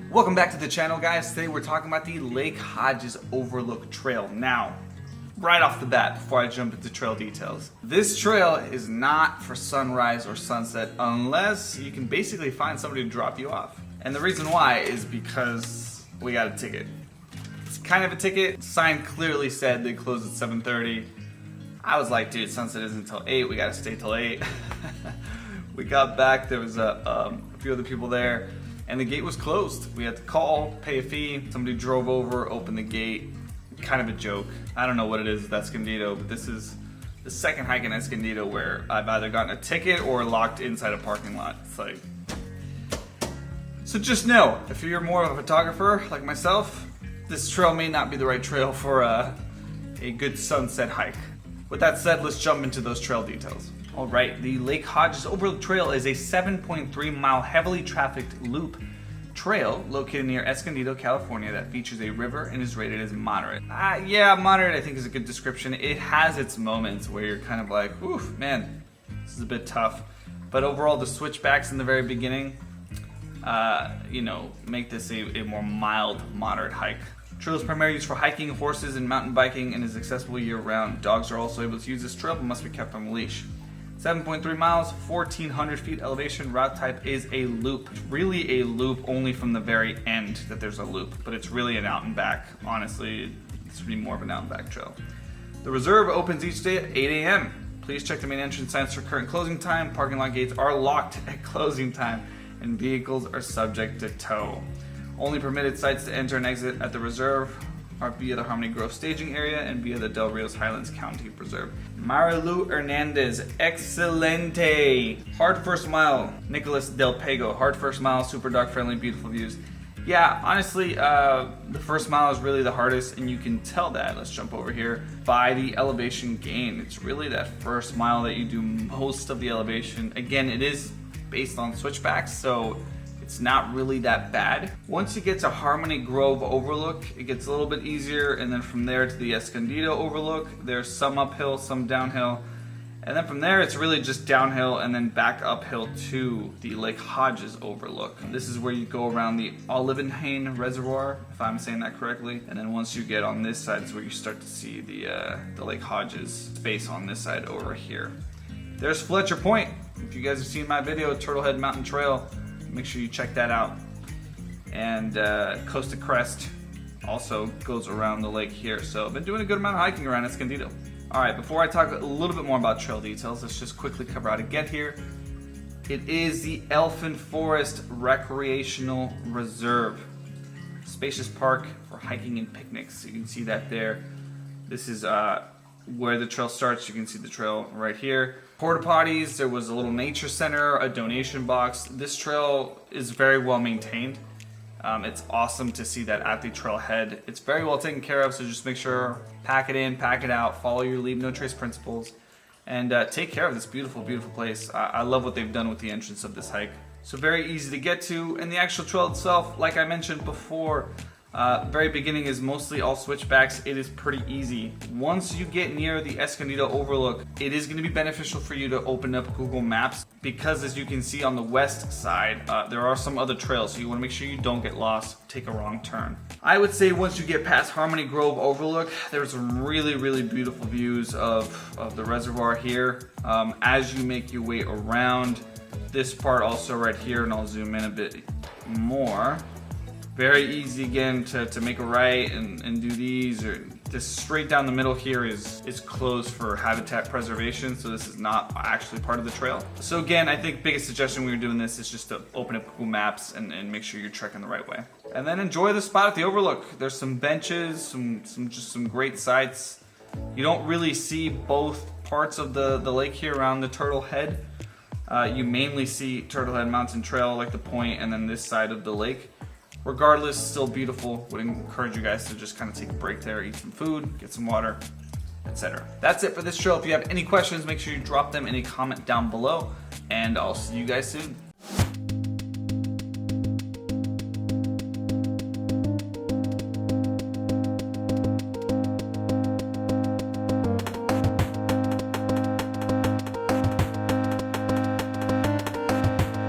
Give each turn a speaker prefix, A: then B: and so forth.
A: Welcome back to the channel, guys. Today we're talking about the Lake Hodges Overlook Trail. Now, right off the bat, before I jump into trail details, this trail is not for sunrise or sunset unless you can basically find somebody to drop you off. And the reason why is because we got a ticket. It's kind of a ticket. Sign clearly said they close at 7:30. I was like, dude, sunset isn't until 8. We gotta stay till 8. We got back, there was a few other people there, and the gate was closed. We had to call, pay a fee. Somebody drove over, opened the gate. Kind of a joke. I don't know what it is with Escondido, but this is the second hike in Escondido where I've either gotten a ticket or locked inside a parking lot. It's like, so just know, if you're more of a photographer like myself, this trail may not be the right trail for a good sunset hike. With that said, let's jump into those trail details. All right, the Lake Hodges Overlook Trail is a 7.3 mile heavily trafficked loop trail located near Escondido, California that features a river and is rated as moderate. Yeah, moderate I think is a good description. It has its moments where you're kind of like, oof, man, this is a bit tough. But overall, the switchbacks in the very beginning, make this a more mild, moderate hike. Trail is primarily used for hiking, horses, and mountain biking and is accessible year-round. Dogs are also able to use this trail but must be kept on a leash. 7.3 miles, 1,400 feet elevation. Route type is a loop. It's really a loop only from the very end that there's a loop, but it's really an out and back. Honestly, it's really more of an out and back trail. The reserve opens each day at 8 a.m. Please check the main entrance signs for current closing time. Parking lot gates are locked at closing time, and vehicles are subject to tow. Only permitted sites to enter and exit at the reserve are via the Harmony Grove staging area and via the Del Rios Highlands County Preserve. Marilu Hernandez, excelente. Hard first mile, Nicholas Del Pego. Hard first mile, super dog friendly, beautiful views. Yeah, honestly, the first mile is really the hardest, and you can tell that. Let's jump over here. By the elevation gain, it's really that first mile that you do most of the elevation. Again, it is based on switchbacks, so it's not really that bad. Once you get to Harmony Grove Overlook, it gets a little bit easier, and then from there to the Escondido Overlook, there's some uphill, some downhill, and then from there it's really just downhill and then back uphill to the Lake Hodges Overlook. This is where you go around the Olivenhain Reservoir, if I'm saying that correctly, and then once you get on this side is where you start to see the Lake Hodges space on this side over here. There's Fletcher Point. If you guys have seen my video, Turtlehead Mountain Trail, make sure you check that out. And Coast to Crest also goes around the lake here. So I've been doing a good amount of hiking around Escondido. All right, before I talk a little bit more about trail details, let's just quickly cover how to get here. It is the Elfin Forest Recreational Reserve. Spacious park for hiking and picnics. You can see that there. This is where the trail starts. You can see the trail right here. Porta potties, there was a little nature center, a donation box. This trail is very well maintained. It's awesome to see that at the trailhead. It's very well taken care of, so just make sure, pack it in, pack it out, follow your leave no trace principles, and take care of this beautiful, beautiful place. I love what they've done with the entrance of this hike. So very easy to get to, and the actual trail itself, like I mentioned before, very beginning is mostly all switchbacks. It is pretty easy. Once you get near the Escondido Overlook, it is going to be beneficial for you to open up Google Maps, because as you can see on the west side, there are some other trails, so you want to make sure you don't get lost, take a wrong turn. I would say once you get past Harmony Grove Overlook, there's some really, really beautiful views of the reservoir here. As you make your way around this part also right here, and I'll zoom in a bit more. Very easy again to make a right and do these, or just straight down the middle here is closed for habitat preservation, so this is not actually part of the trail. So again, I think biggest suggestion when you're doing this is just to open up Google Maps and make sure you're trekking the right way. And then enjoy the spot at the overlook. There's some benches, some great sights. You don't really see both parts of the lake here around the Turtle Head. You mainly see Turtlehead Mountain Trail, like the point, and then this side of the lake. Regardless, still beautiful. Would encourage you guys to just kind of take a break there, eat some food, get some water, etc. That's it for this trail. If you have any questions, make sure you drop them in a comment down below, and I'll see you guys soon.